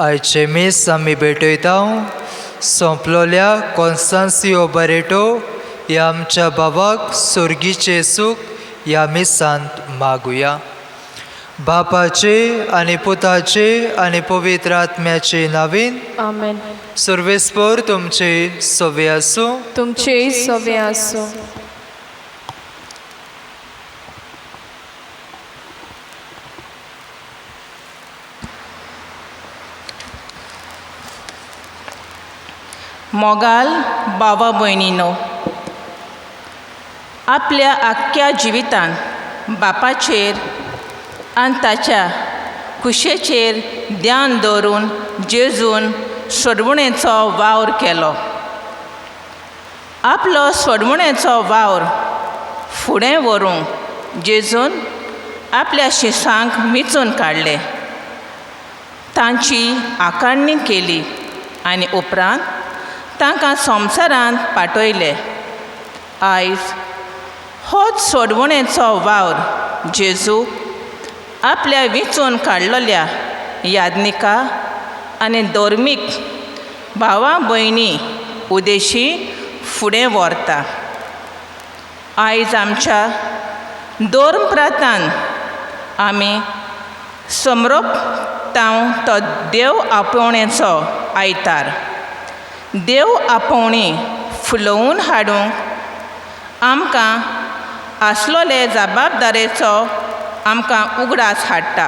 आयचे मीस आमी भेटयता सोंपलोल्या कॉन्स्टान्सियो बरेटो ह्या आमच्या बाबाक सुर्गीचे सूख ह्या मिसांत मागुया. बापाचे आनी पुताचे आनी पवित्र आत्म्याचे नावीन आमेन. सर्वेस्पर तुमचे सवे आसूं. तुमचे सवे आसूं. मोगाल बाबा भयणीनो, आपल्या आख्ख्या जिवितान बापाचेर आनी ताच्या कुशेचेर ध्यान दवरून जेजून सोडवणेचो वावर केलो. आपलो सोडवणेचो वावर फुडें व्हरूंक जेजून आपल्या शिश्यांक वेंचून काडले, तांची आकारणी केली आनी उपरांत तांकां संवसारांत पाठयले. आयज होच सोडवणेचो वावर जेजू आपल्या वेंचून काडलेल्या याज्ञिका आनी धर्मीक भावां भयणी उद्देशी फुडें व्हरता. आयज आमच्या धर्म प्रांतान आमी समरोपतांव तो देव आपोवणेचो आयतार. देव आपोवणी फुलोवन हाडूंक आमकां आसलोले जबाबदारेचो आमकां उगडास हाडटा.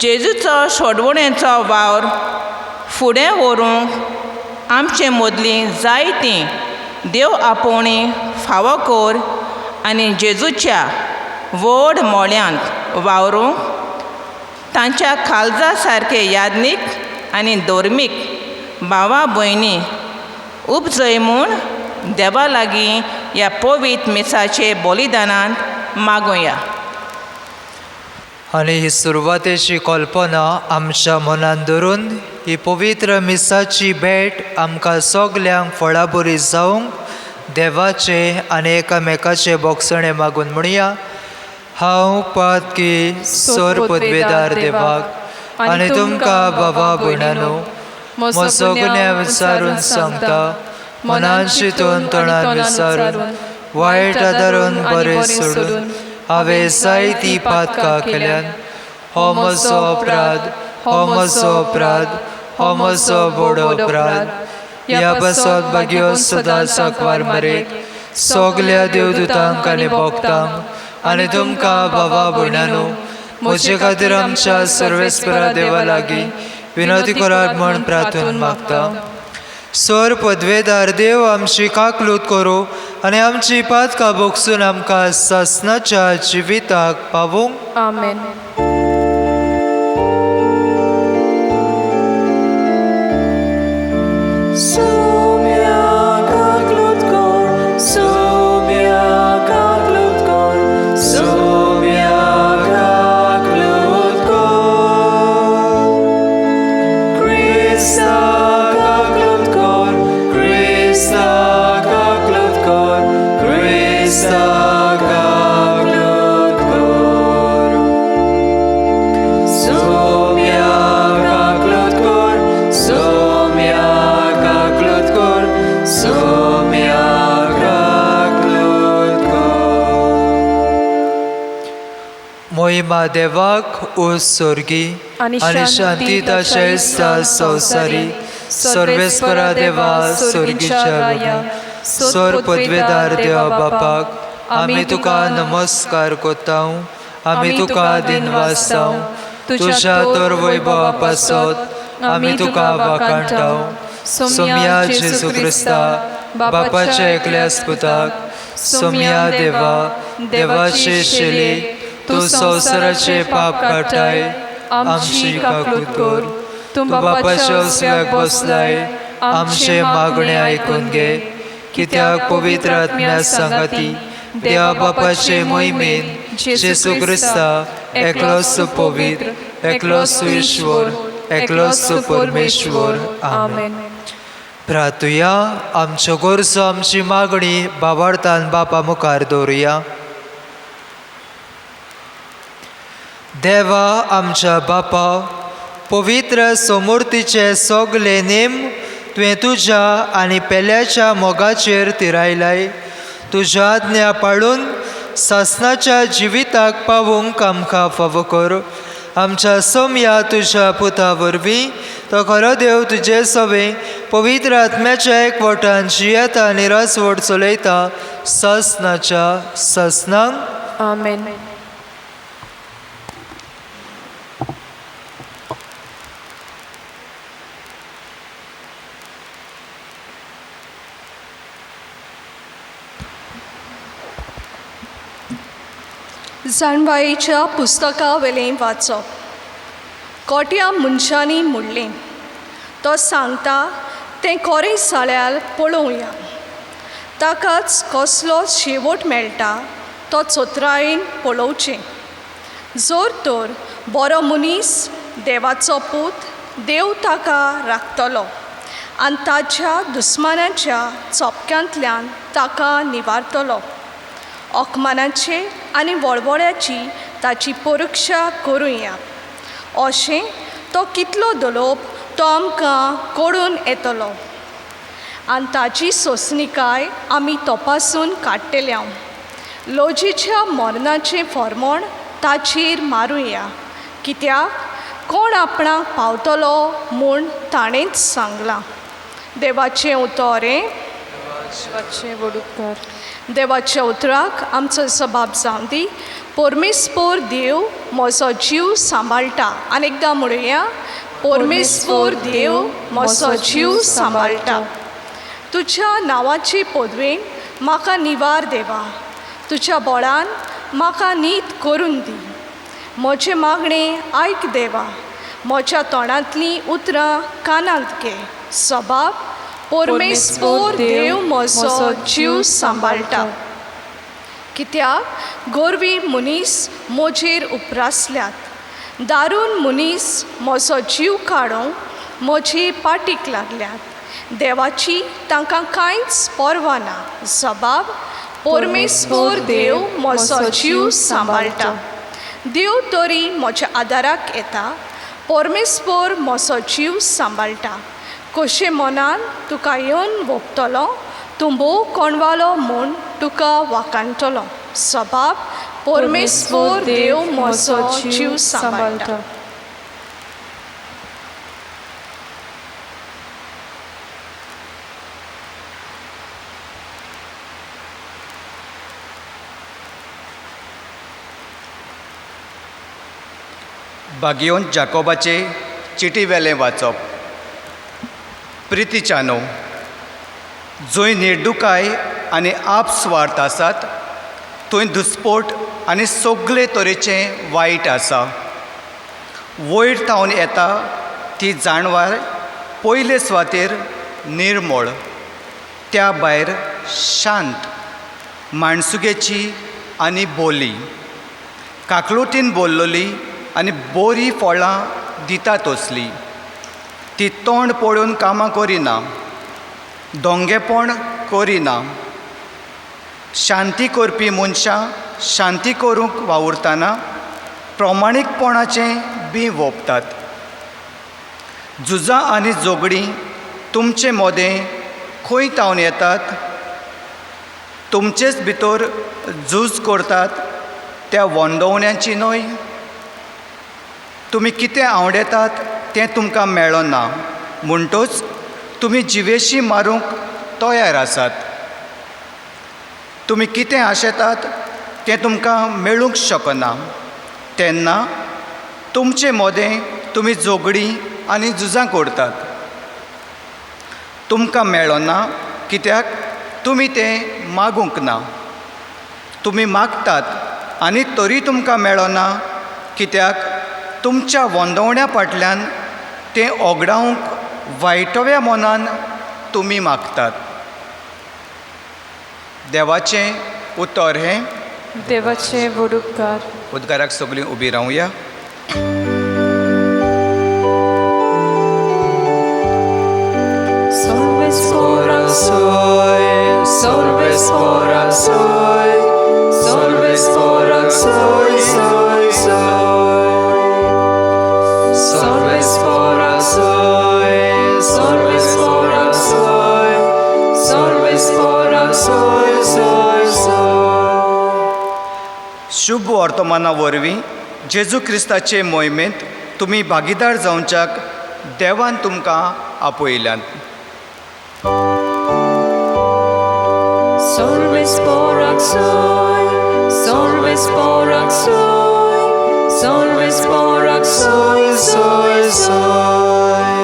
जेजूचो सोडवणेचो वावर फुडें व्हरूंक आमचे मदलीं जायतीं देव आपोवणी फावो कर आनी जेजूच्या व्हड मोळ्यांत वावरूंक तांच्या काळजा सारके याज्ञीक आनी धर्मीक भावां भयणी उपजय म्हूण देवा लागीं ह्या पवित्र मिसाचे बलिदानांत मागुया. आनी ही सुरवातेची कल्पना आमच्या मनान धरून ही पवित्र मिसाची भेट आमकां सगल्यांक फळाबरी जावंक देवाचे आनी एकामेकाचे बोगसणे मागून म्हणया. हांव पातकी सोर पदवेदार देवाक आनी तुमकां बाबा भयणानो म्हजो गुन्यांव विचारून सांगता, मनान चिंतून तोंडान विचारून वायट आदारून बरें सोडून हांवें जायतीं पातकां केल्यान. हो म्हजो अपराध, हो म्हजो अपराध, हो म्हजो व्हड अपराध. ह्या पासत भाग्यो सदांच सांकवार मारेक सगल्या देवदूतांक आनी भक्तांक आनी तुमकां बाबा भयणानो म्हजे खातीर आमच्या सर्वेस्परा देवा लागीं विनंती करात म्हूण प्रार्थून मागता. सोर पदवेदार देव आमची काकलूत करूं आनी आमची पातकां भोगसून आमकां सासणाच्या जिविताक पावूंक. आमेन. मोहिमा देवाक ओ सोर्गी आनी शांती तशेंच संवसारी. सर्वेस्परा देवा सोर्गीच्या सोर पदवेदार देवा बापाक आमी तुका नमस्कार कोत्ता. आमी तुका दिनवासता. तुज्या तोर वैभवा पासत आमी तुका वाखाणटा. सोम्या जेजू क्रिस्ता बापाच्या एकल्या पुताक सोम्या देवा देवाचे शेले तूं संवसाराचे पाप काटाय आमची काकूत कर. तूं बापाच्या उसव्याक बसलाय आमचे मागणे आयकून घे. कित्याक पवित्र आत्म्या सांगाती देवा बापाचे मोहिमेन जेजू क्रिस्ता एकलोच पवित्र, एकलोच ईश्वर, एकलोच परमेश्वर. आमेन. प्रार्थुया. आमच्यो गरजो आमची मागणी बाबार्थान बापा मुखार दवरुया. देवा आमच्या बापा, पवित्र समूर्तीचे सगळे नेम तुवें तुज्या आनी पेल्याच्या मोगाचेर तिरायलाय. तुज्या आज्ञा पाळून सासणाच्या जिविताक पावूंक आमकां फावो कर. आमच्या सोम्या तुज्या पुता वरवीं तो खरो देव तुजे सवे पवित्र आत्म्याच्या एकवटान जियेता आनी रासवट चलयता सासणाच्या सासणांक. आमेन. जाणवायेच्या पुस्तका वेलें वाचप. कोट्या मनशांनी म्हणलें, तो सांगता तें खरें जाल्यार पळोवया. ताकाच कसलो शेवट मेळटा तो चोत्रायेन पळोवचें. जोर तर बरो मनीस देवाचो पूत, देव ताका राखतलो आनी ताच्या दुस्मानाच्या चोपक्यांतल्यान ताका निवारतलो. ओकमानाचे आनी वळवळ्याची ताची परिक्षा करुया. अशें तो कितलो दलोप तो आमकां कळून येतलो आनी ताची सोंसणीकाय आमी तपासून काडटल्या. लोजीच्या मरणाचें फर्मोण ताचेर मारुया, कित्याक कोण आपणाक पावतलो म्हूण ताणेंच सांगलां. देवाचें उतर हें. देवाचे वडुपकार. देवाच्या उतराक आमचो सबाब जावं दी. परमेस्पोर देव म्हजो जीव सांबाळटा. आनी एकदां म्हणुया, परमेस्पोर देव म्हजो जीव सांबाळटा. तुज्या नांवाचे पदवेन म्हाका निवार देवा. तुज्या बळान म्हाका न्हीद करून दी. म्हजें मागणें आयक देवा. म्हज्या तोंडांतलीं उतरां कानांत घे. सबाब, परमेस्पोर देव म्हजो जीव सांबाळटा. कित्याक गोरवी मनीस म्हजेर उपरासल्यात. दारून मनीस म्हजो जीव काडूंक म्हजे पाटीक लागल्यात. देवाची तांकां कांयच पर्वा ना. सबाब, परमेस्पोर देव म्हजो जीव सांबाळटा. देव तरी म्हज्या आदाराक येता. परमेस्पोर म्हजो जीव सांबाळटा. कशे मनान तुका येवन भोगतलो, तूं भोव कोणवालो म्हूण तुका वाकाणटलो. सबाब, परमेस्पोर देव म्हजो जीव सांबाळटा. बागयोन जाकोबाचे चिटी वेलें वाचप. प्रितीच्यानो, जंय निर्दुकाय आनी आपस्वार्थ आसात थंय दुस्पोट आनी सगळे तरेचें वायट आसा. वयर थावन येता ती जाणवार पयले सुवातेर निर्मळ, त्या भायर शांत, माणसुगेची आनी बोली, काकलोटीन बोल्लोली आनी बरीं फळां दिता तसली. ती तोंड पळोवन कामां करिना, दोंगेपण करिना. शांती करपी मनशां शांती करूंक वावुरतना प्रमाणीकपणाचें बी ओंपतात. झुजां आनी झगडीं तुमचे मोदें खंय थावन येतात. तुमचेच भितर झूज करतात त्या वंदवण्यांची न्हय. तुमी कितें आवडेतात तें तुमकां मेळना म्हणटच तुमी जिवेशी मारूंक तयार आसात. तुमी कितें आशेतात तें तुमकां मेळूंक शकना. तेन्ना तुमचें मोदें तुमी झगडीं आनी झुजां करतात. तुमकां मेळना कित्याक तुमी तें मागूंक ना. तुमी मागतात आनी तरी तुमकां मेळना कित्याक तुमच्या वंदवण्या फाटल्यान तें ओगडावंक वायटव्या मनान तुमी मागतात. देवाचें उतर हें. देवाचे वडुपकार. उद्गाराक सगळीं उबी रावया. Spora soy, solve spora soy, solve spora soy, soy, soy. Solve spora शुभ वर्तमाना वरवीं जेजू क्रिस्ताचे मोहिमेंत तुमी भागीदार जावच्याक देवान तुमकां आपयल्यात. Solves porak soy, solves porak soy, solves porak soy, soy, soy.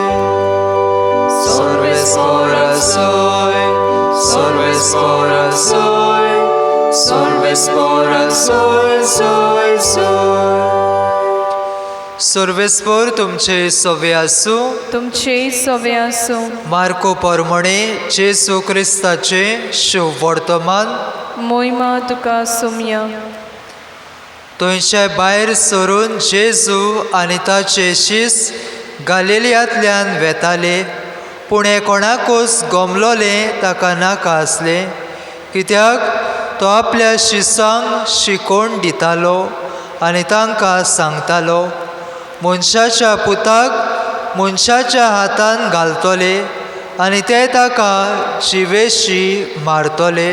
Solves ora soy, solves ora soy, solves ora soy, soy, soy. सर्वेस्पर तुमचे सवे आसूं. तुमचे सवे आसूं. मार्को परमणे जेजू क्रिस्ताचे शुभ वर्तमान. मोहिमा तुका सोमया. थंयचे भायर सरून जेजू आनी ताचे शिस गालिलियांतल्यान वेताले, पूण हे कोणाकूच गमलोले ताका नाका आसले, कित्याक तो आपल्या शिसांक शिकोवन दितालो आनी तांकां सांगतालो, मनशाच्या पुताक मनशाच्या हातान घालतले आनी ते ताका जिवेशी मारतले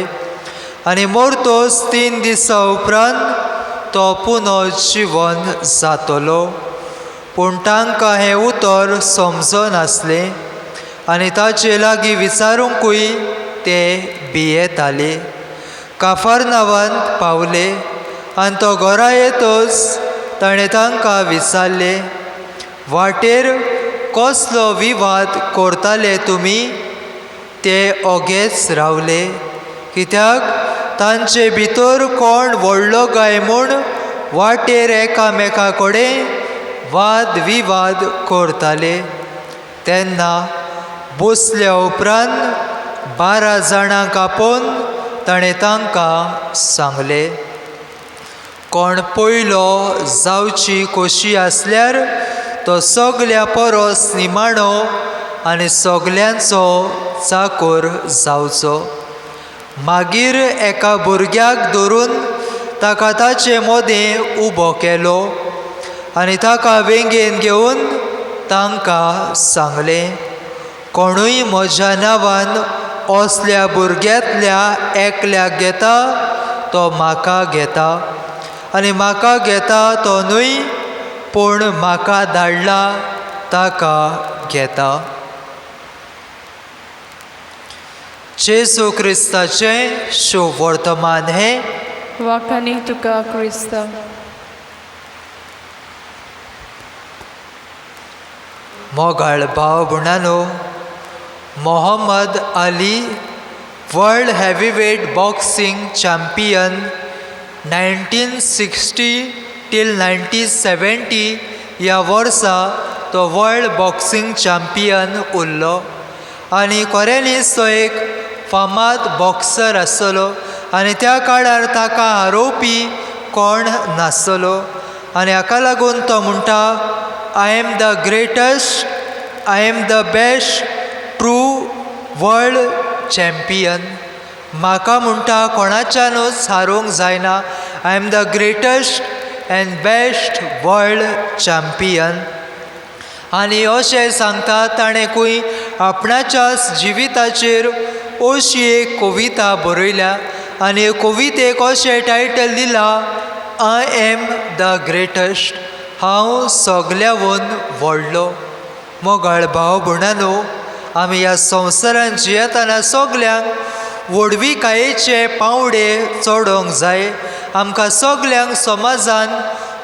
आनी मोर्तोस 3 दिसां उपरांत तो पुनो जिवन जातलो. पूण तांकां हें उतर समजनासलें आनी ताचे लागीं विचारूंकूय ते भियेताले. काफारनावांत पावले आनी तो घरा येतच ताणें तांकां विचारले, वाटेर कसलो विवाद करताले तुमी? ते ओगेच रावले, कित्याक तांचे भितर कोण व्हडलो काय म्हूण वाटेर एकामेका कडेन वाद विवाद करताले. तेन्ना बसल्या उपरांत 12 जाणांक आपोवन ताणें तांकां सांगले, कोण पयलो जावची कशी आसल्यार तो सगल्या परस निमाणो आनी सगल्यांचो चाकर जावचो. मागीर एका भुरग्याक धरून ताका ताचे मोदें उबो केलो आनी ताका वेंगेन घेवन तांकां सांगलें, कोणूय म्हज्या नांवान असल्या भुरग्यांतल्या एकल्याक घेता तो म्हाका घेता आनी म्हाका घेता तो न्हय, पूण म्हाका धाडला ताका घेता. जेजू क्रिस्ताचें शुभ वर्तमान हें. वाखाणी तुका क्रिस्ता. मोगाळ भाव भयणांनो, Muhammad Ali world heavyweight boxing champion 1960 till 1970 ह्या वर्सा तो वर्ल्ड बॉक्सिंग चॅम्पियन उरलो आनी खऱ्यांनीच तो एक फामाद बॉक्सर आसलो आनी त्या काळार ताका हारोवपी कोण नासलो आनी हाका लागून तो म्हणटा, I am the greatest, I am the best true world champion. म्हाका म्हणटा कोणाच्यानूच हारूंक जायना. I am the greatest and best world champion. आनी अशें सांगता ताणेंकूय आपणाच्याच जिविताचेर अशी एक कविता बरयल्या आनी हे कवितेक अशें टायटल दिलां, आय एम द ग्रेटस्ट, हांव सगल्यावन व्हडलो. मोगाळ भाव भयणांनो, आमी ह्या संवसारांत जियेतना सगल्यांक व्हडविकायेचे पावंडे चडोवंक जाय. आमकां सगल्यांक समाजान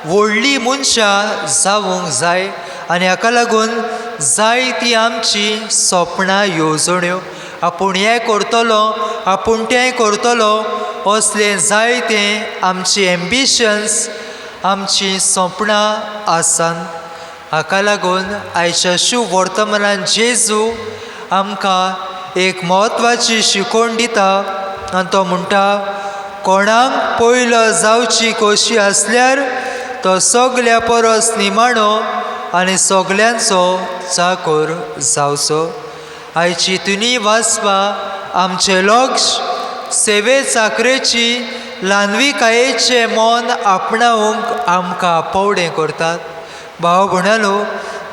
व्हडलीं मनशां जावंक जाय आनी हाका लागून जायतीं आमची सपनां येवजण्यो, आपूण हें करतलो, आपूण तें करतलो, असलें जायतें आमची एम्बिशन्स, आमची सपनां आसात. हाका लागून आयच्या शुभ वर्तमानांत जेजू आमकां एक म्हत्वाची शिकवण दिता आनी तो म्हणटा, कोणाक पयलो जावची कशी आसल्यार तो सगल्या परस निमाणो आनी सगल्यांचो चाकर जावचो. आयची तुनी वाचपां आमचें लक्ष सेवे चाकरेची ल्हानविकायेचें मन आपणावंक आमकां पवडें करतात. भाव भयणांनो,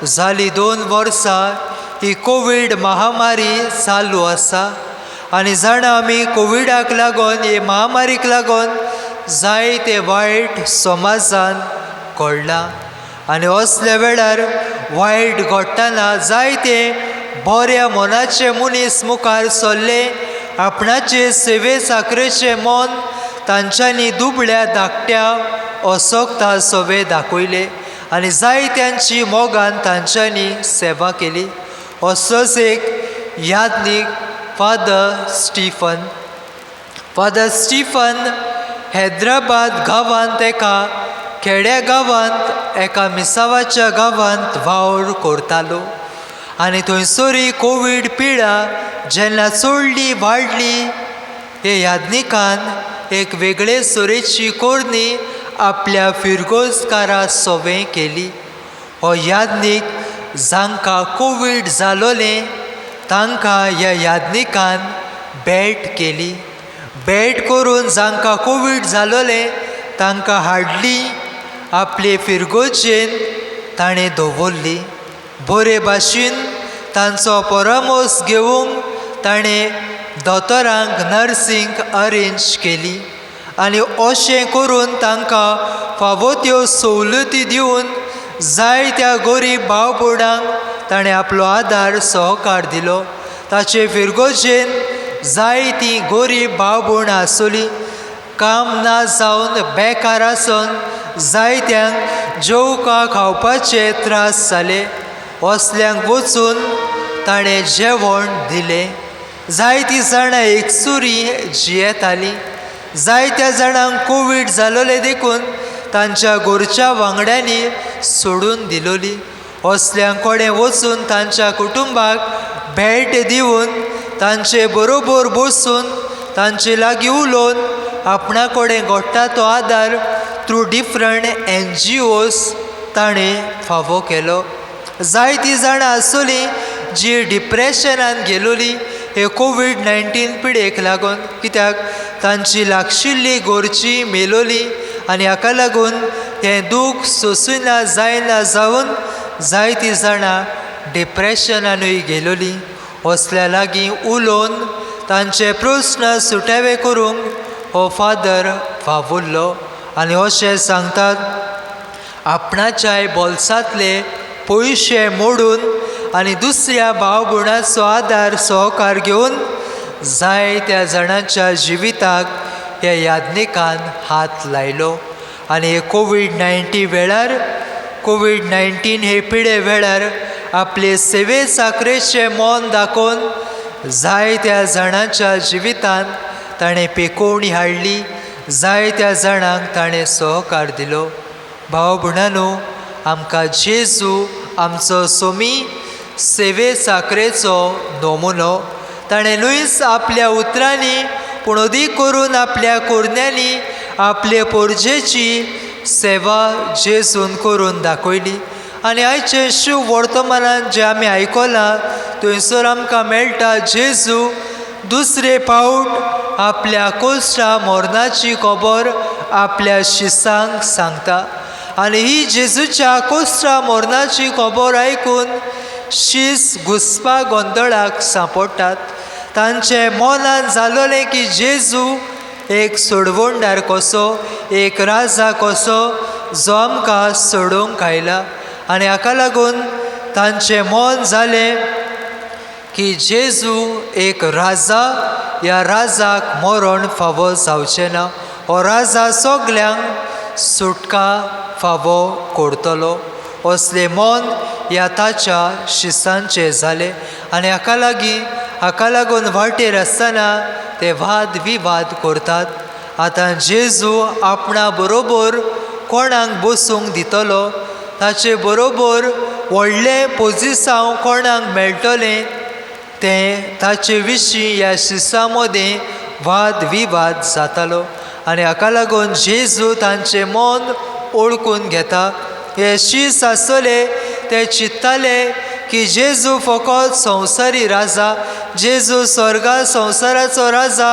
जालीं 2 वर्सां ही कोवीड महामारी चालू आसा आनी जाणा आमी कोविडाक लागून, हे महामारीक लागून जायते वायट समाजान घडलां आनी असल्या वेळार वायट घडटना जायते बऱ्या मनाचे मनीस मुखार सरले आपणाचे सेवे साकरेचे मन तांच्यांनी दुबळ्या धाकट्या असोक्ता सवे दाखयले आनी जायत्यांची मोगान तांच्यांनी सेवा केली. असोच एक यादनीक फादर स्टीफन हैदराबाद गांवांत एका खेड्या गांवांत एका मिसावाच्या गांवांत वावर करतालो आनी थंयसरी कोवीड पिडा जेन्ना चडली वाडली हे यादनिकान एक वेगळे तरेची कोरणी आपल्या फिरगोजकारा सवें केली. हो यादनीक जांकां कोवीड जालोलें तांकां ह्या यादनिकान भेट केली. भेट करून जांकां कोवीड जालोलें तांकां हाडली आपले फिरगोजेन ताणें दवरली. बरे भाशेन तांचो परामर्श घेवंक ताणें दोतोरांक नर्सींग अरेंज केली आनी अशें करून तांकां फावो त्यो सवलती दिवन जायत्या गरीब भाव भयणांक ताणें आपलो आदार सहकार दिलो. ताचे फिरगोजेन जायतीं गरीब भाव भयणां आसलीं. काम ना जावन बेकार आसून जायत्यांक जेवका खावपाचे त्रास जाले. असल्यांक वचून ताणें जेवण दिलें. जायतीं जाणां एकसुरी जियेतालीं. जायत्या जाणांक कोवीड जालोले देखून तांच्या घरच्या वांगड्यांनी सोडून दिलोली. असल्यांक कडेन वचून तांच्या कुटुंबाक भेट दिवन तांचे बरोबर बसून तांचे लागीं उलोवन आपणा कडेन घडटा तो आदार थ्रू डिफरंट NGOs ताणें फावो केलो. जायतीं जाणां आसलीं जीं डिप्रेशनान गेलोलीं हे कोवीड-19 पिडेक लागून, कित्याक तांची लागशिल्लीं घरचीं मेलोलीं आनी हाका लागून हें दूख सोंसूना जायना जावन जायतीं जाणां डिप्रेशनानूय गेलोलीं. असल्या लागीं उलोवन तांचे प्रस्न सुटावे करूंक हो फादर वावुरलो आनी अशें सांगतात, आपणाच्याय बोल्सांतले पयशे मोडून आनी दुसऱ्या भाव भयणाचो आदार सहकार घेवन जायत्या जाणांच्या जिविताक हे यादनिकान हात लायलो. आनी हे कोवीड-19 वेळार कोवीड-19 हे पिडे वेळार आपले सेवे साकरेचे मोन दाखोवन जायत्या जाणांच्या जिवितान ताणें पेकोवणी हाडली. जायत्या जाणांक ताणें सहकार दिलो. भाव भयणांनो, आमकां जेजू आमचो सोमी सेवे साकरेचो नमुनो. ताणें न्हूच आपल्या उतरांनी पूण अदीक करून आपल्या कोरण्यांनी आपले पोरजेची सेवा जेजून करून दाखयली. आनी आयचे शुभ वर्तमानांत जें आमी आयकलां थंयसर आमकां मेळटा जेजू दुसरे फावट आपल्या कोश्टा मरणाची खबर आपल्या शिसांक सांगता. आनी ही जेजूच्या कोश्टा मरणाची खबर आयकून शीस घुस्पा गोंदळाक सांपडटात. तांचे मनान जालोलें की जेजू एक सोडवणदार कसो, एक राजा कसो जो आमकां सोडूंक आयला. आनी हाका लागून तांचें मन जालें की जेजू एक राजा, ह्या राजाक मरण फावो जावचें ना. हो राजा सगल्यांक सुटका फावो करतलो. असलें मन ह्या ताच्या शिसांचें जालें आनी हाका लागून वाटेर आसतना ते वाद विवाद करतात. आतां जेजू आपणा बरोबर कोणाक बसूंक दितलो, ताचे बरोबर व्हडलें पोजिसांव कोणाक मेळटलें तें ताचे विशीं ह्या शिसां मदें वाद विवाद जातालो. आनी हाका लागून जेजू तांचें मन ओळखून घेता. हे शीस आसले ते चिंत्ताले की जेजू फकत संवसारी राजा, जेजू स्वर्गा संवसाराचो राजा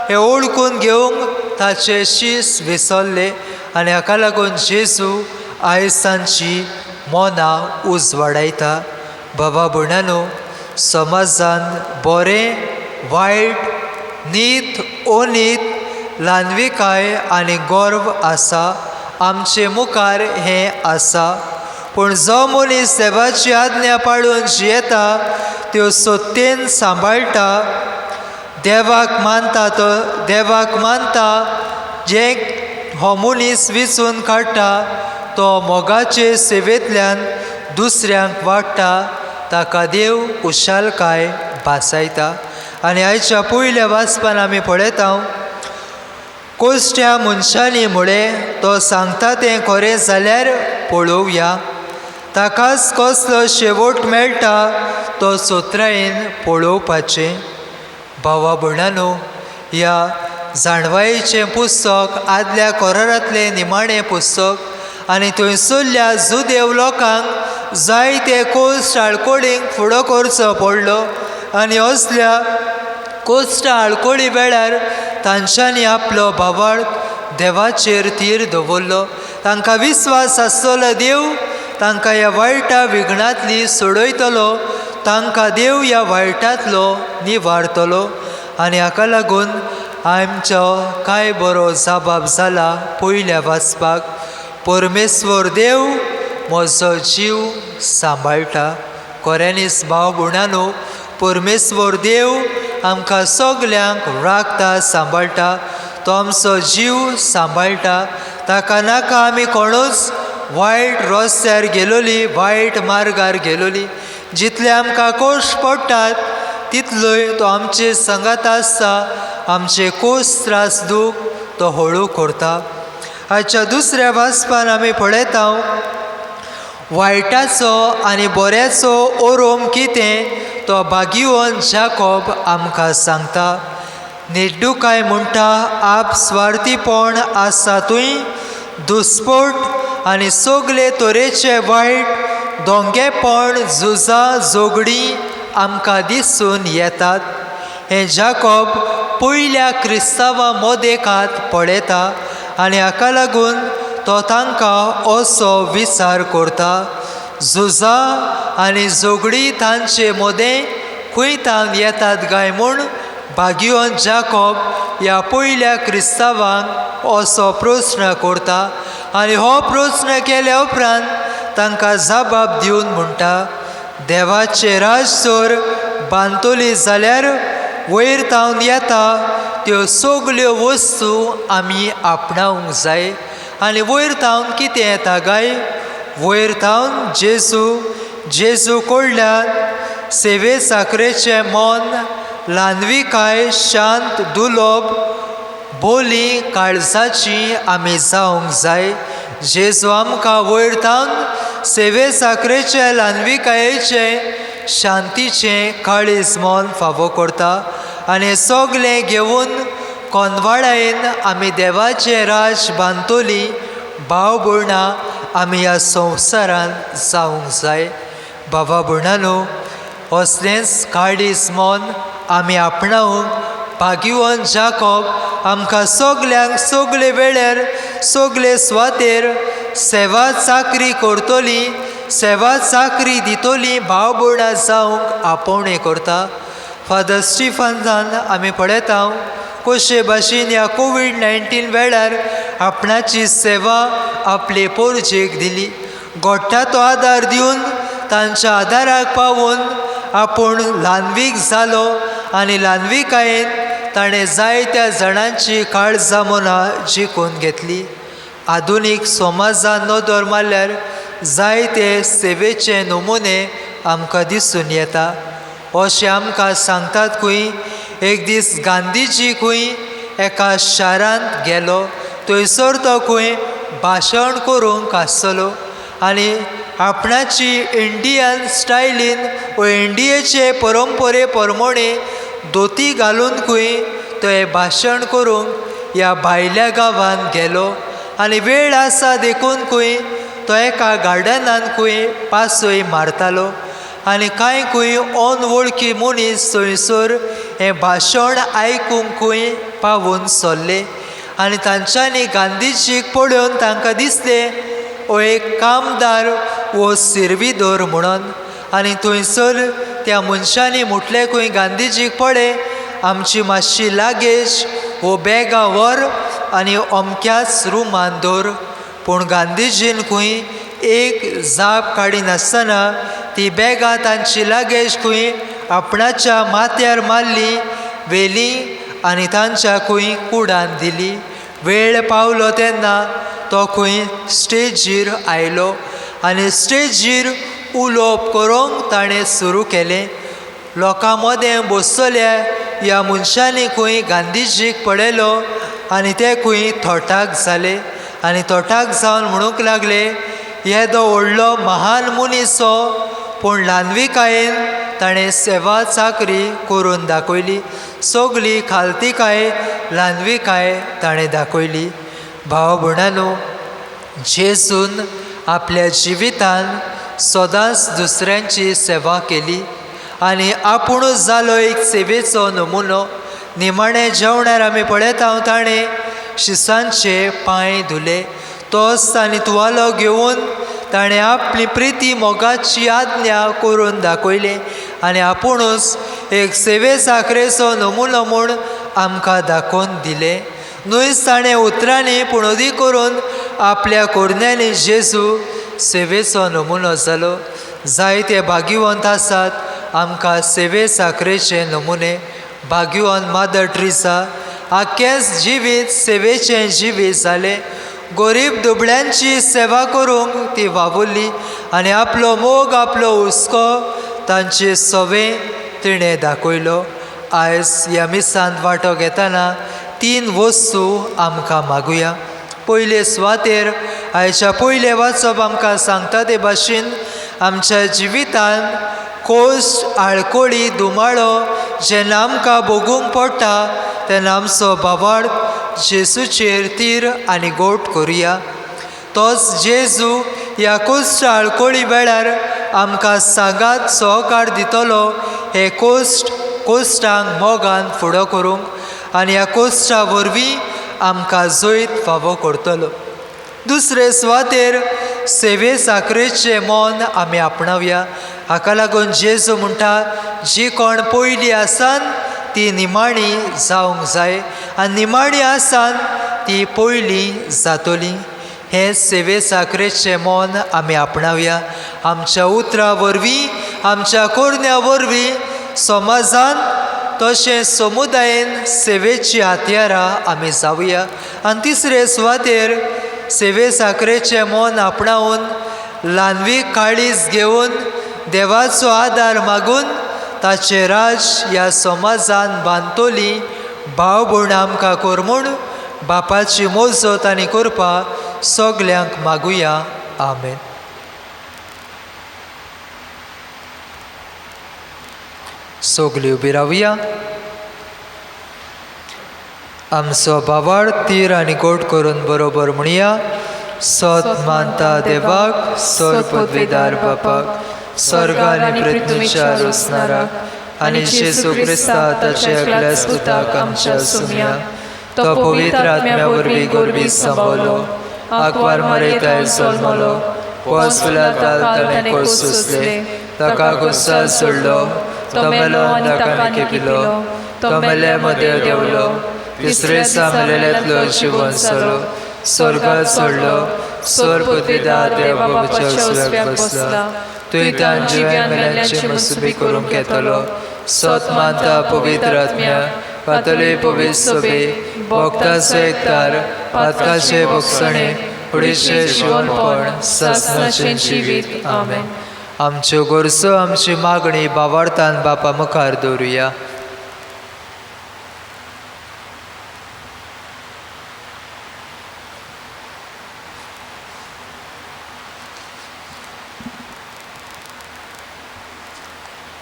हे ओळखून घेवंक ताचे शीस विसरले. आनी हाका लागून जेजू आयज तांची मनां उजवाडायता. बाबा भयणांनो, समाजान बरें वायट, नीत अनीत ल्हानविकाय आनी गर्व आसा, आमचे मुखार हें आसा. पूण जो मनीस देवाची आज्ञा पाळून जियेता त्यो सत्तेन सांबाळटा, देवाक मानता जे हो मनीस विचून काडटा तो मोगाचे सेवेंतल्यान दुसऱ्यांक वाडटा, ताका देव कुशालकाय भासायता. आनी आयच्या पयल्या वाचपान आमी पळयता, कोश्ट्या मनशांनी मुळे तो सांगता तें खरें जाल्यार पळोवया, ताकाच कसलो शेवट मेळटा तो सोत्रायेन पळोवपाचें. भावा भयणांनो, ह्या जाणवायेचें पुस्तक आदल्या कोरारांतलें निमाणें पुस्तक आनी थंयसरल्या जुदेव लोकांक जायते कोश्ट आळकोडींक फुडो करचो पडलो. आनी असल्या कोश्ट आळकोडी वेळार तांच्यांनी आपलो भावार्थ देवाचेर थीर दवरलो. तांकां विस्वास आसतलो देव तांकां ह्या वायटा विघ्नांतली सोडयतलो, तांकां देव ह्या वायटांतलो निवारतलो. आनी हाका लागून आमचो कांय बरो जबाब जाला पयल्या वाचपाक, परमेश्वर देव म्हजो जीव सांबाळटा. खऱ्यांनीच भाव भयणांनो, परमेश्वर देव आमकां सगल्यांक राखता, सांबाळटा. तो आमचो जीव सांबाळटा. ताका नाका आमी कोणूच वायट रस्त्यार गेलोली, वायट मार्गार गेलोली. जितले आमकां कोश्ट पडटात तितलोय तो आमचे संगात आसता. आमचे कोश्ट त्रास दूख तो हळू करता. आयच्या दुसऱ्या वाचपान आमी पळयता, वायटाचो आनी बऱ्याचो ओरोम कितें तो भाग्यवान जाकोब आमकां सांगता. निर्डुकाय म्हणटा आप स्वार्थीपण आसातूय दुस्पट आनी सगळे तरेचे वायट दोंगेपण झुजां झगडीं आमकां दिसून येतात. हें जाकोब पयल्या क्रिस्तांवां मदेकांत पळयता आनी हाका लागून तो तांकां असो विचार करता. झुजां आनी झगडीं तांचे मदें खंयतान येतात काय म्हूण भाग्यवान जाकोब ह्या पयल्या क्रिस्तांवांक असो प्रस्न करता. आनी हो प्रस्न केल्या उपरांत तांकां जबाब दिवन म्हणटा, देवाचे राज जर बांदतली जाल्यार वयर तावन येता त्यो सगल्यो वस्तू आमी आपणावंक जाय. आनी वयर तावन कितें येता काय, वयर तावन जेजू कडल्यान सेवे साकरेचें मन, ल्हानविकाय, शांत, दुलोब, बोली काळजाची आमी जावंक जाय. जेजू आमकां वयर तावन सेवे साकरेचे, ल्हानविकायेचें, शांतीचें काळीज मन फावो करता. आनी सगलें घेवन कोनवाडायेन आमी देवाचें राज बांदतली भाव भयणां आमी ह्या संवसारान जावंक जाय. भावा भयणांनो, असलेंच काळीज मन आमी आपणावंक भाग्यवान जाकोब आमकां सगल्यांक सगळे वेळार सगळे सुवातेर सेवा चाकरी करतली, सेवा चाकरी दितली भाव भयणां जावंक आपोवणें करता. फादर स्टिफनान आमी पळयता कशे भाशेन ह्या कोवीड-19 वेळार आपणाची सेवा आपले पोरजेक दिली. घोडटा तो आदार दिवन तांच्या आदाराक पावून आपूण ल्हानवीक जालो आनी ल्हानविकायेन ताणें जायत्या जाणांची काळजां मनां जिखून घेतली. आधुनीक समाजान नदर मारल्यार जायते सेवेचे नमुने आमकां दिसून येता. अशें आमकां सांगतात खंय एक दीस गांधीजी खंय एका शारांत गेलो. थंयसर तो खंय भाशण करूंक आसतलो आनी आपणाची इंडियन स्टायलीन व इंडियेचे परंपरे प्रमाणे धोती घालून खंय तो हें भाशण करूंक ह्या भायल्या गांवांत गेलो. आनी वेळ आसा देखून खंय तो एका गार्डनान खंय पासय मारतालो आनी कांय खंय अनवळखी मनीस थंयसर हें भाशण आयकूंक खंय पावून सरले. आनी तांच्यांनी गांधीजीक पळोवन तांकां दिसलें हो एक कामदार वो सिरविदोर म्हणून. आनी थंयसर त्या मनशांनी म्हटलें खंय गांधीजीक पळय आमची मातशी लागेज हो बॅगा व्हर आनी अमक्याच रुमान दवर. पूण गांधीजीन खंय एक जाप काडिनासतना ती बॅगा तांची लागेज खंय आपणाच्या माथ्यार मारली, व्हेली आनी तांच्या खंय कुडान दिली. वेळ पावलो तेन्ना तो खंय स्टेजीर आयलो आनी स्टेजीर उलोवप करूंक ताणें सुरू केलें. लोकां मदें बसतल्या ह्या मनशांनी खंय गांधीजीक पळयलो आनी ते खंय थोटाक जाले आनी थोटाक जावन म्हणूंक लागले, येदो व्हडलो महान मनीस हो, पूण ल्हानविकायेन ताणें सेवा चाकरी करून दाखयली. सगली खालतीकाय ल्हानविकाय ताणें दाखयली. भाव भयणांनो, जेजून आपल्या जिवितान सदांच दुसऱ्यांची सेवा केली आनी आपुणूच जालो एक सेवेचो नमुनो. निमाणें जेवणार आमी पळयता ताणें शिसांचे पांय धुले. तोच तांणी तुवालो घेवन ताणें आपली प्रिती मोगाची आज्ञा करून दाखयली आनी आपुणूच एक सेवे साखरेचो नमुनो म्हूण आमकां दाखोवन दिलें. न्हूच ताणें उतरांनी पुणोदी करून आपल्या कोरण्यांनी जेजू सेवेचो नमुनो जालो. जायते भाग्यवंत आसात आमकां सेवे साखरेचे नमुने. भाग्यवंत मादर ट्रिसा आख्खेंच जिवीत सेवेचें जिवीत जालें. गरीब दुबळ्यांची सेवा करूंक ती वावुरली आनी आपलो मोग आपलो हुस्को तांचे सवें तिणें दाखयलो. आयज ह्या मिसांत वांटो घेतना 3 वस्तू आमकां मागुया. पयले सुवातेर आयच्या पयले वाचप आमकां सांगता ते भाशेन आमच्या जिवितान कोश्ट, आळकोळी, दुमाळो जेन्ना आमकां भोगूंक पडटा तेन्ना आमचो भावार्थ जेजूचेर तीर आनी गोट करुया. तोच जेजू ह्या कोश्ट आळकोळी वेळार आमकां सांगात सहकार दितलो हे कोश्टांक मोगान फुडो करूंक आनी ह्या कोश्टा वरवीं आमकां जैत फावो करतलो. दुसरे सुवातेर सेवे साखरेचें मोन आमी आपणावया. हाका लागून जेजू म्हणटा, जी कोण पयलीं आसान ती निमाणी जावंक जाय आनी निमाणी आसान ती पयलीं जातली. हें सेवे साखरेचें मोन आमी आपणावया. आमच्या उतरां वरवीं, आमच्या कोरण्या वरवीं समाजान तशें समुदायान सेवेची हातयारां आमी जावया. आनी तिसरे सुवातेर सेवे साखरेचें मोन आपणावन ल्हानवी काळीज घेवन देवाचो आदार मागून ताचे राज ह्या समाजान बांदतली. भाव भयण आमकां कर म्हूण बापाची मोजत आनी करपा सगल्यांक मागुया. आमेन. सगलीं उबी रावया. आमचो भावार्थ तीर आनी गोट करून बरोबर म्हणया. सत मानता देवाक, सर पदवीदार बापाक, स्वर्गान आनी पृथ्वीच्या रोसणाराक आनी जेजू क्रिस्ता ताचे एकल्याच पुताक आमच्या सुम्या. तो पवित्र आत्म्या वरवीं गोरबी सांबाळलो, आंकवार मरयताय जल्मलो, पोसफुलां ताणे कोस सोंसले, ताका कुस्सार सोडलो, तो मेलो आनी ताका केपिलो, तो मेले मदें देंवलो, तिसरे दिसा मेलेल्यांतलो जिवन जालो, स्वर्गात सोडलो, स्वर पदवीदार देव बापाच्या उजव्याक बसला. तुवें तान जिव्या मेल्यांची मसुबी करूंक येतलो. सत मानता पवित्र आत्म्या, पातळे पवित्र सोबे, भोगताचो एकतार, पातकाचे भोगसणे, फुडेचे जिवनपण, सासणाचें जिवीत. आमेन. आमच्यो गरजो, आमची मागणी भावार्थान बापा मुखार दवरुया.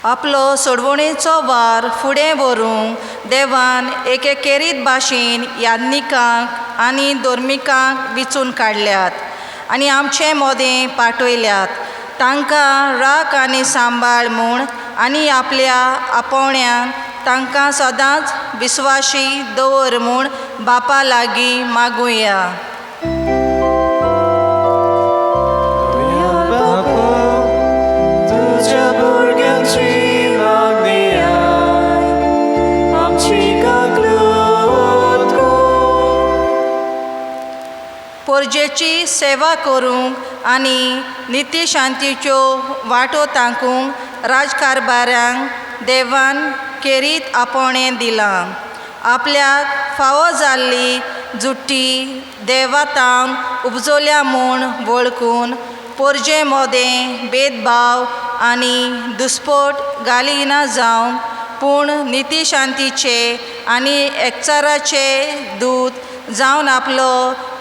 आपलो सोडवणेचो वार फुडें व्हरूंक देवान एके केरीत भाशेन याज्ञिकांक आनी धर्मिकांक विचून काडल्यात आनी आमचें मोदें पाठयल्यात. तांकां राख आनी सांबाळ म्हूण आनी आपल्या आपोवण्यान तांकां सदांच विस्वाशी दवर म्हूण बापा लागीं मागुया. Amci ca glut पोरजेची सेवा करूंक आनी निती शांतीच्यो वाटो तांकूंक राजकारभाऱ्यांक देवान केरीत आपोवणें दिलां. आपल्याक फावो जाल्ली जुट्टी देवातान उपजोल्या म्हूण वळखून पोरजे मोदें भेदभाव आनी दुस्पोट घालिना जावन पूण निती शांतीचे आनी एकचाराचे दूत जावन आपलो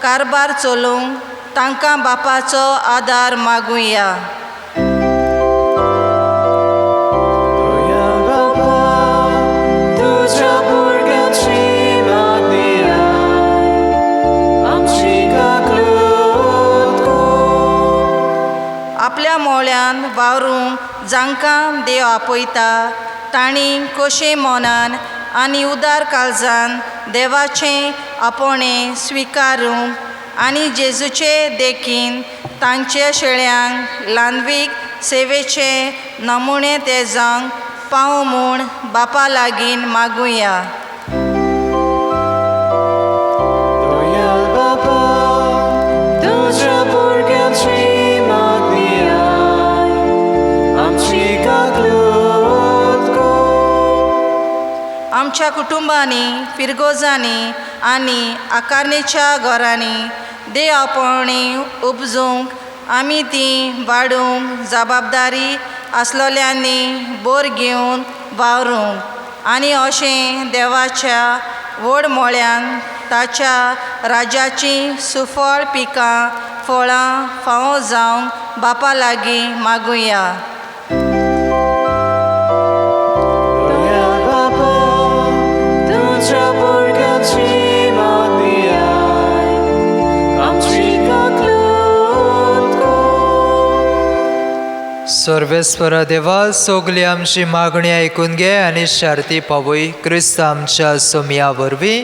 कारबार चलोवंक तांकां बापाचो आदार मागुया. आपल्या मोळ्यान वावरूंक जांकां देव आपयता तांणी खोशे मोनान आनी उदार काळजान देवाचें आपोवणें स्विकारूंक आनी जेजूचे देखीन तांचे शेळ्यांक ल्हानवीक सेवेचे नमुणे ते जावंक पावो म्हूण बापा लागीं मागुया. आमच्या कुटुंबांनी फिरगोजांनी आनी आकारणेच्या घरांनी देव आपोवणी उपजूंक आमी ती वाडूंक जबाबदारी आसलोल्यांनी बोर घेवन वावरूंक आनी अशें देवाच्या व्हड मोळ्यान ताच्या राज्याची सुफळ पिकां फळां फावो जावंक बापा लागीं मागुया. सर्वेस्वर देवा, सगली आमची मागणी आयकून घे आनी शार्ती पावय. क्रिस्त आमच्या सोमया वरवीं.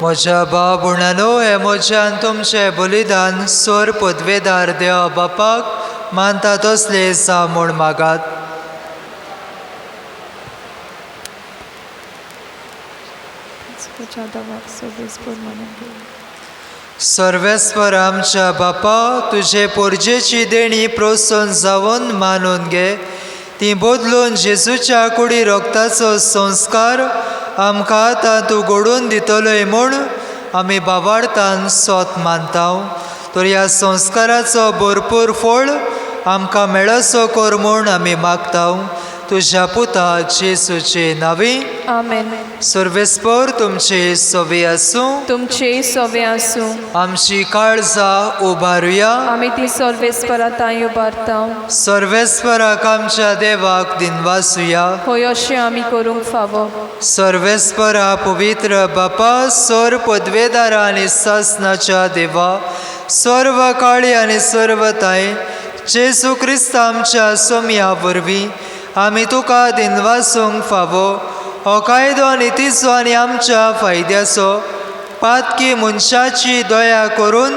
म्हज्या बाबुणानो, हे म्हज्यान तुमचें बलिदान सोर पदवेदार देवा बापाक मानता तसले जा म्हूण मागात. सर्वेस्वर आमच्या बापा, तुजे पोरजेची देणी प्रोत्सोन जावन मानून घे. ती बदलून जेजूच्या कुडी रक्ताचो संस्कार आमकां आतां तूं घडोवन दितलोय म्हूण आमी बाबार्थान सोत मानता. तर ह्या संस्काराचो भरपूर फळ आमकां मेळसो कर म्हूण आमी मागता. तुज्या पुता जेजूचे नांवी. आमेन. सर्वेस्पर तुमचे सोवे आसूं. तुमचे सोवे आसूं. आमची काळजां उबारुया. आमी ती सर्वेस्पराताय उबारता. सर्वेस्पराक आमच्या देवाक दिनवासुया. होय अशें आमी करूंक फावो. सर्वेस्परा पवित्र बापा, सोर पदवेदारा आनी सासनाच्या देवा, सर्व काळी आनी सर्वताय जेजू क्रिस्त आमच्या सोम्या वरवीं आमी तुका दिनवासूंक फावो. हो कायदो नितीचो आनी आमच्या फायद्याचो पातकी मनशाची दया करून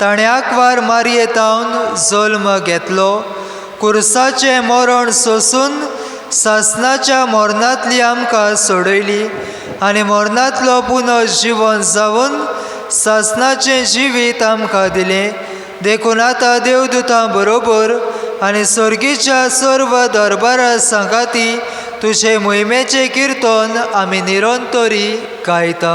ताणें आंकवार मारयेतावन जल्म घेतलो. कुर्साचें मरण सोंसून सासनाच्या मरणांतली आमकां सोडयली आनी मरणांतलो पुनर्जीवन जावन सासनाचें जिवीत आमकां दिलें. देखून आतां देवदूतां बरोबर आनी सर्गीच्या सर्व दरबारा सांगाती तुजे मोहिमेचें किर्तन आमी निरंतरी गायता.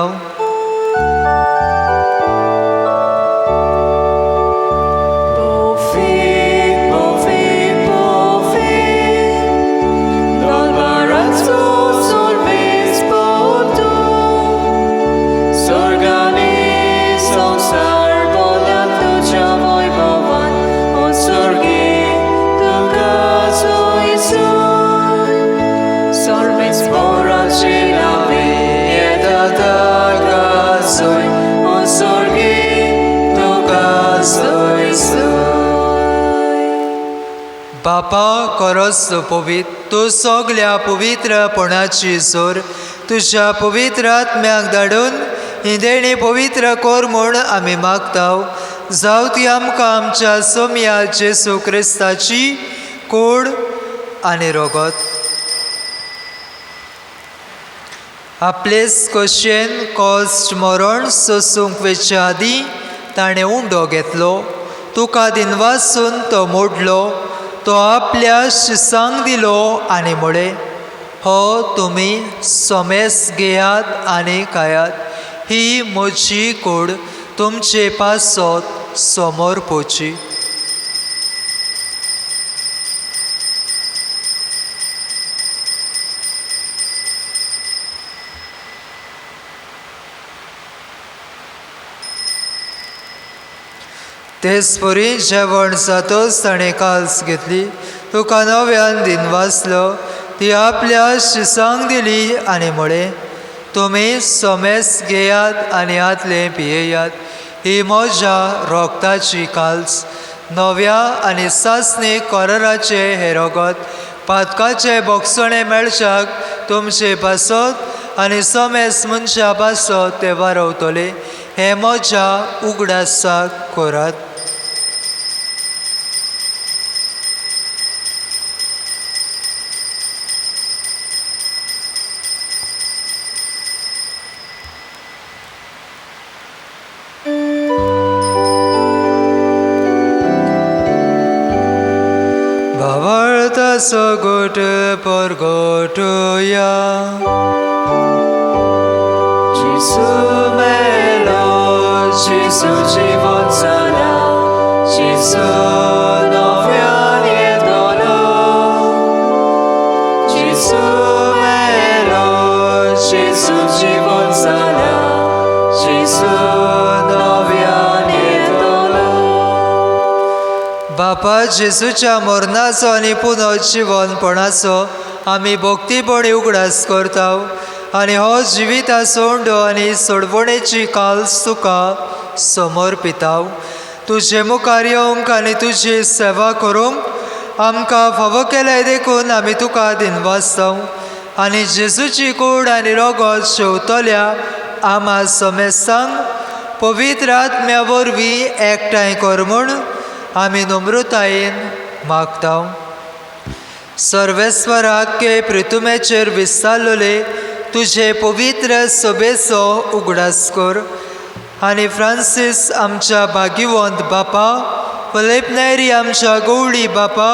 बापा खरोच पवित्र, तूं सगल्या पवित्रपणाची जोर तुज्या पवित्र आत्म्याक धाडून ही देणी पवित्र कर म्हूण आमी मागताव. जावं ती आमकां आमच्या सोम्या जेसू क्रिस्ताची कूड आनी रगत. आपलेच कशेन कॉस्ट मरण सोसूंक वेच्या आदीं ताणें उंडो घेतलो. तुका दिनवासून तो मोडलो. तो आपल्या शिसांक दिलो आनी म्हळें, हो तुमी सोमेस घेयात आनी खायात. ही म्हजी कूड तुमचे पासत समोर पोची. तेच परी जेवण जातच ताणें काल्स घेतली. तुका नव्यान दिनवासलो. ती आपल्या शिसांक दिली आनी म्हळें, तुमी सोमेस घेयात आनी आदलें पियेयात. ही म्हज्या रोगताची काल्स. नव्या आनी सासणी कराराचे हे रगत पातकाचे बोगसणे मेळच्याक तुमचे पासत आनी सोमेस मनशा पासत ते वारवतले. हे म्हज्या उगडासाक करात. Vavartaso gote por gotuya Jesu melo, Jesu জীবন sana Jesu nowian jedolo Jesu melo, Jesu জীবন sana Jesu nowian jedolo. बापा जेसूच्या मरणाचो आनी पुनर्जीवनपणाचो आमी भक्तीपणी उगडास करताव आनी हो जिविताचो उंडो आनी सोडवणेची काल्स तुका समर्पिताव. तुजे मुखार येवंक आनी तुजी सेवा करूंक आमकां फावो केल्याय देखून आमी तुका दिनवासताव आनी जेसूची कूड आनी रगत शेवतल्या आमा समेस्तांक पवित्र आत्म्या वरवीं एकठांय कर म्हूण आमी नम्रतायेन मागताव. सर्वेस्वराके प्रितुमेचेर विस्तारलोले तुजे पवित्र सभेचो उगडास कर आनी फ्रांसीस आमच्या भाग्यवंत बापा, फिलिप नेरी आमच्या गवळी बापा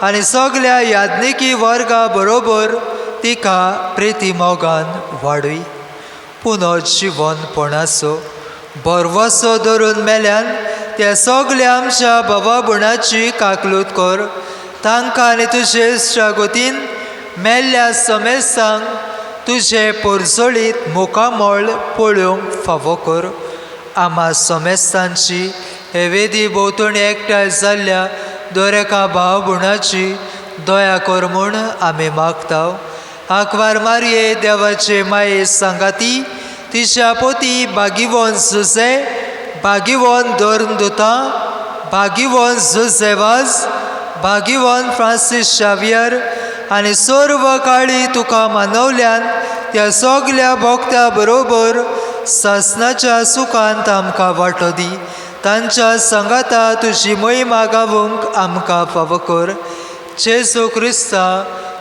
आनी सगल्या याज्ञिकी वर्गा बरोबर तिका प्रिती मोगान वाडूय. पुनर्जीवनपणाचो बरवसो धरून मेल्यान त्या सगल्या आमच्या भावा भयणाची काकलूत कर. तांकां आनी तुजे शागोतीन मेल्ल्या समेस्तांक तुजे पोरजोळीत मुखामळ पळोवंक फावो कर. आमा समेस्तांची हे वेदी भोंवतणी एकठांय जाल्ल्या दरेका भाव भयणाची दया कर म्हूण आमी मागताव. आंकवार मारये देवाचे माये सांगाती तिच्या पोती भागिवंत जुसे, भागिवंत धर्मदूता, भागिवंत जुसेवाज, भागिवंत फ्रांसीस शावियर आनी सर्व काळी तुका मानवल्यान त्या सगल्या भक्त्या बरोबर सासणाच्या सुखांत आमकां वांटो दी. तांच्या संगाता तुजी महिमा गावूंक आमकां फावो कर. जेसू क्रिस्ता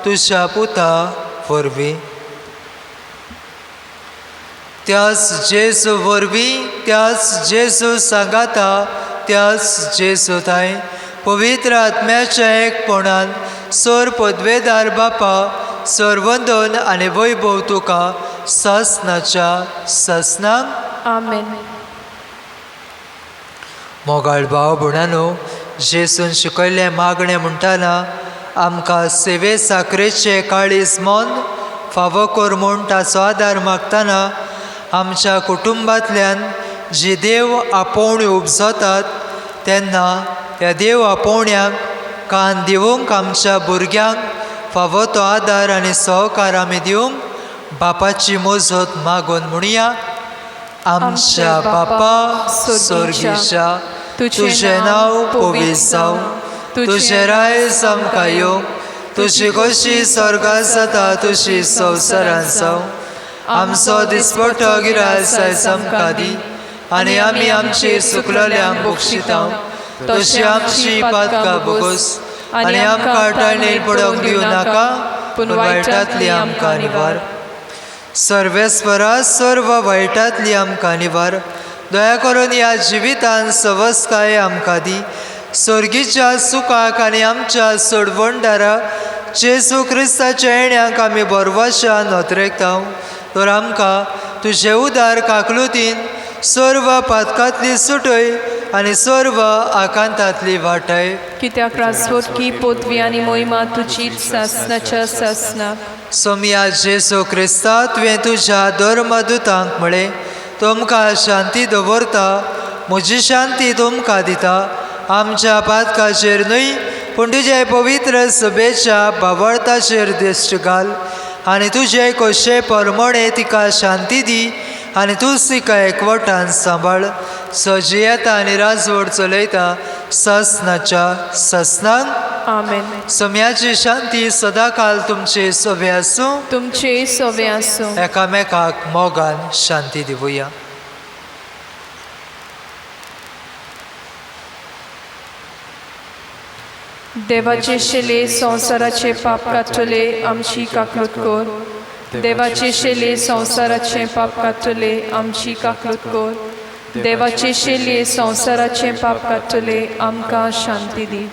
तुज्या पुता वरवीं. त्याच जेसू वरवीं त्याच जेसू सांगाता त्याच जेसू थंय पवित्र आत्म्याच्या एकपणान सोर पदवेदार बापा सर्वंदन आनी वैभव तुका ससनाच्या ससनाक आमेन. मोगाळ भाव भुणानो, जेसून शिकयल्लें मागणें म्हणटाना आमकां सेवे साकरेचें काळीज मन फावो कर म्हूण ताचो आदार मागतना आमच्या कुटुंबांतल्यान जी देव आपोवणी उपजतात तेन्ना ह्या देव आपोवण्याक कान दिवंक आमच्या भुरग्यांक फावो तो आदार आनी सहकार आमी दिवंक बापाची मोजत मागून म्हणुया. आमच्या बापा स्वर्गीच्या तुझें नांव पवित्र जावं, तुझें रायज आमकां येवं, तुजी कशी स्वर्गांत जाता तुजी संवसारांत जावं. आमचो दिसपट्टो गिराय आयज आमकां दी आनी आमी आमची चुकलोल्यांक बक्षितांव तशी आमची पातकां बोगोस आनी आमकां टाळणेर पडोवंक दिवं नाका पूण वायटांतली आमकां निवार. सर्वेस्परा सर्व वायटांतली आमकां निवार. दया करून ह्या जिवितांत सवस्काय आमकां दी. सर्गीच्या सुखाक आनी आमच्या सोडवणदारा जेसू क्रिस्ताच्या येण्याक आमी बरवशा नोतरेकतांव. तर आमकां तुजे उदार काकलुतीन सर्व पातकांतली सुटय आनी सर्व आकांतांतली वाटय. कित्याक राजवटकी पोतवी आनी मोहिमा तुजीच सासनाच्या सासनाक. सोम्या जेसू क्रिस्ता तुवें तुज्या धर्मदुतांक म्हळें तुमकां शांती दवरता, म्हजी शांती तुमकां दिता. आमच्या पातकाचेर न्हय पूण तुजे पवित्र सभेच्या भावार्थाचेर दिश्ट घाल आनी तुजे कशे परमणे तिका शांती दी आनी तूं तिका एकवटान सांबाळ. सजी येता आनी राजवट चलयता ससनाच्या ससनाक आमेन. सोम्याची शांती सदांकाल तुमचे सोबे आसूं. तुमचे सोवे आसूं. एकामेकाक मोगान शांती दिवया. देवाचे शेले संवसाराचे पाप कातले आमची काकलूत कोर. देवाचे शेले संवसाराचे पाप कातले आमची काकलूत कोर. देवाचे शेले संवसाराचे पाप कातले आमकां शांती दी.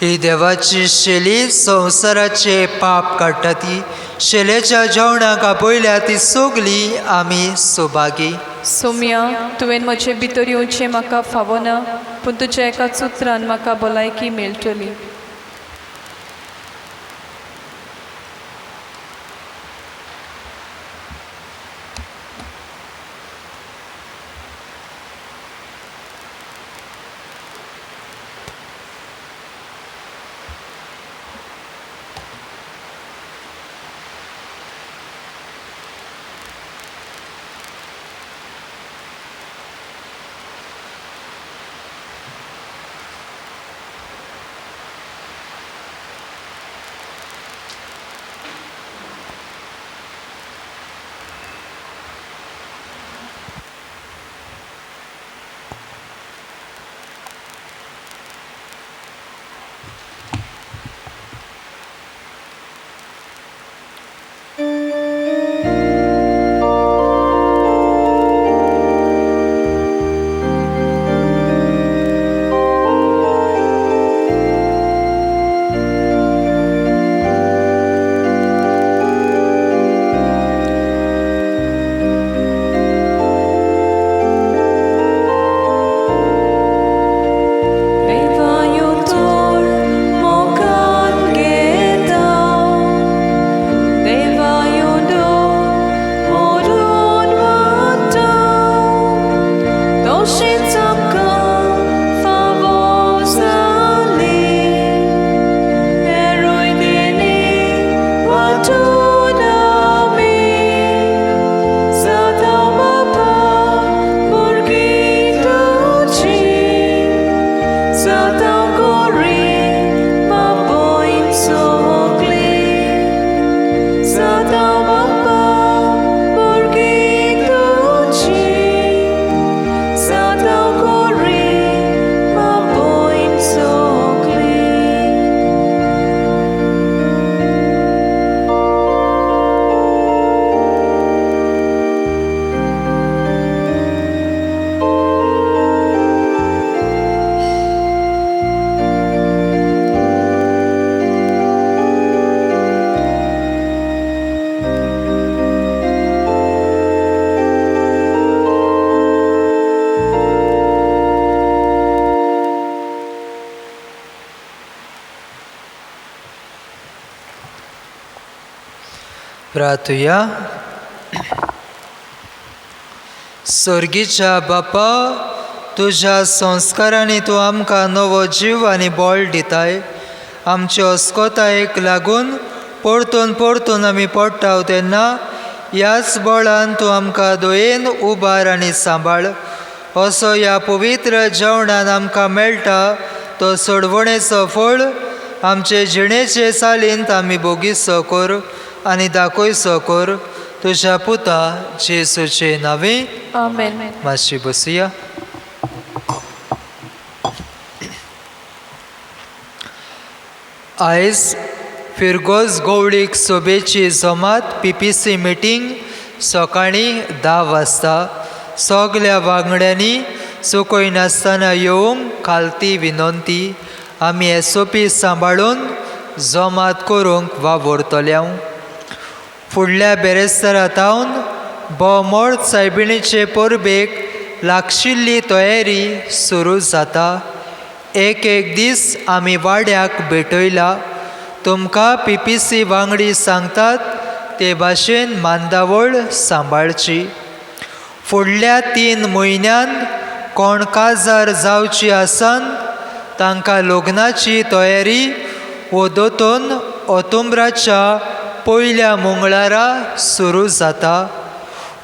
ही देवाची शेली संवसाराचे पाप काडटा ती. शेलेच्या जेवणाक आपयल्या ती सोगली आमी सोबागी. सोम्या, तुवें म्हजे भितर येवचें म्हाका फावो ना पूण तुज्या एकाच उतरान म्हाका भलायकी मेळटली. प्रार्थुया. स्वर्गीच्या बापा, तुझ्या संस्कारांनी तूं आमकां नवो जीव आनी बळ दिताय. आमचे अस्कोतायेक लागून परतून परतून आमी पडटाव तेन्ना ह्याच बळान तूं आमकां दोयेन उबार आनी सांबाळ. असो ह्या पवित्र जेवणान आमकां मेळटा तो सोडवणेचो फळ आमचे जिणेचे चालींत आमी भोगीचो कर आनी दाखयचो कर. तुज्या पुता जेसूचे नांवे आमेन. मातशी बसुया. आयज फिरगोज गवळीक सोबेची जमात PPC मिटींग सकाळीं 10 वाजता सगल्या वांगड्यांनी चुकोय नासतना येवंक खालती विनंती. आमी SOP सांबाळून जमात करूंक वावरतल्या. फुडल्या बेरेस्तारांतावन भोवमोड सायबिणीचे परबेक लागशिल्ली तयारी सुरू जाता. एक दीस आमी वाड्याक भेटयला. तुमकां PPC वांगडी सांगतात ते भाशेन मांदावळ सांबाळची. फुडल्या 3 म्हयन्यान कोण काजार जावची आसन तांकां लग्नाची तयारी वोदोतून ऑक्टोबराच्या पयल्या मंगळारा सुरू जाता.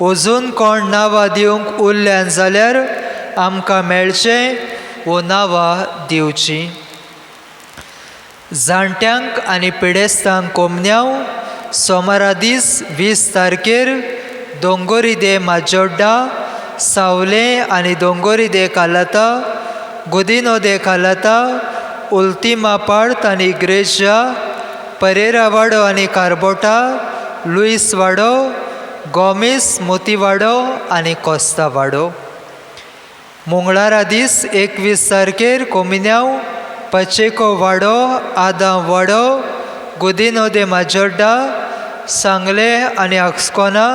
अजून कोण नांवां दिवंक उरल्यान जाल्यार आमकां मेळचें वो नांवां दिवची. जाणट्यांक आनी पिडेस्तांक कोमन्याव सोमारा दीस 20 तारखेर दोंगोरी दे माजोड्डा, सावले आनी दोंगोरी दे कालाता, गुदिनो दे कालाता, उल्तिमा पार्थ आनी इग्रेजा, परेरा वाडो आनी कार्बोटा, लुईस वाडो, गोमिस मोतीवाडो आनी कोस्ता वाडो. मंगळारा दीस 21 तारखेर कोमिन्याव पचेको वाडो, आदाम वाडो, गुदिनो दे माजोड्डा, सांगले आनी आक्सकोना,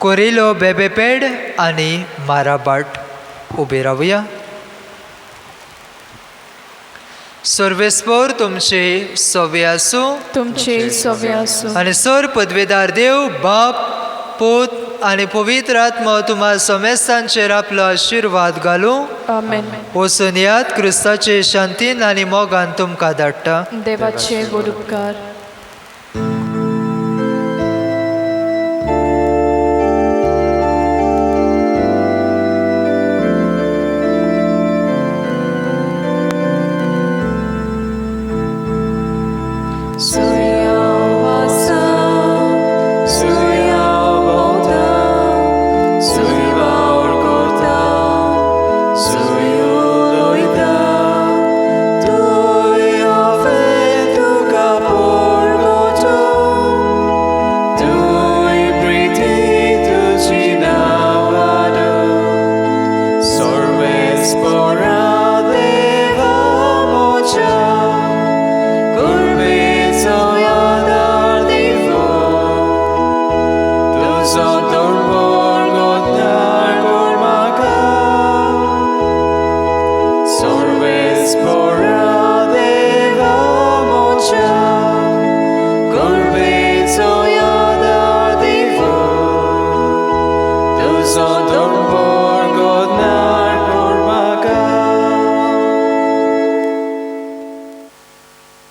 कोरिलो बेबेपेड आनी माराबाट. उबे रावया. सर्वेस्पोर तुमचे सोवे आसूं. तुमचे सोवे आसूं. आनी सर पदवेदार देव बाप, पूत आनी पवित्र आत्मा तुम्हा समेस्तांचेर आपलो आशिर्वाद घालूं. आमेन. वचून यात क्रिस्ताचे शांतीन आनी मोगान तुमकां धाडटा. देवाचे बरोपकार.